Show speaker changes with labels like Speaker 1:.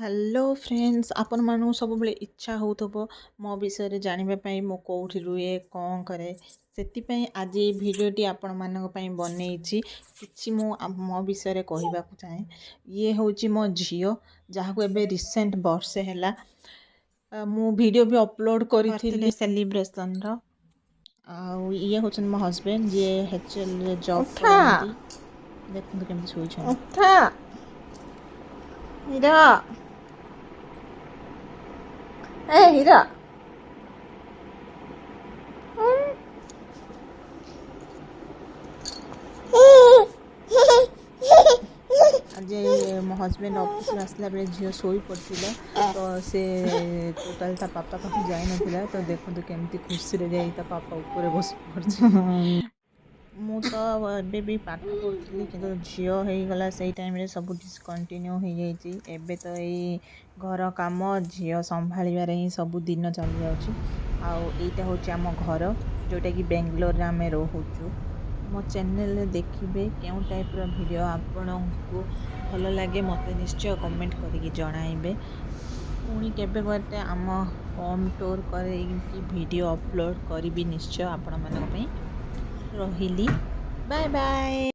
Speaker 1: Hello friends आपण मानू सब बेले इच्छा होथबो मो विषय जानिबा पई मो कोठी रुए कौन करे सेतिपई आज ये वीडियोटी आपण मानक पई बनैछि किछि मो विषय रे कहबाकू चाहे ये होची मो झियो जहाको एबे रिसेंट वर्षे हैला मु वीडियो भी अपलोड करथिली सेलिब्रेशन रो आ ये होचन मो हस्बैंड जे एचएल रे जॉब करंती देखु केमति सोई छ उठा हीरा ए हीरा आज मो हस्बैंड ऑफिस आसला बेले झील शोई पड़े तो से टोटाल ता पापा पाख जाई नथिला तो देखो केमती खुशी रे जाई ता पापा ऊपर बस पड़ मु तो एबे भी पाठ पढ़ुली कि झील हो गला से टाइम रे सब डिसकंटिन्यू हो जाइए एबे तो यही घर काम झील संभाल ही सब दिन चली जाऊँ आईटा हूँ आम घर जोटा कि बेंगलोर रे आम रोचु मो चैनल देखिए क्यों टाइप वीडियो आपण को भल लगे मत निश्चय कमेंट करके जनइबे पुणी केबे गते आम होम टूर कर वीडियो अपलोड करी निश्चय आपण मानक रहिली बाय बाय।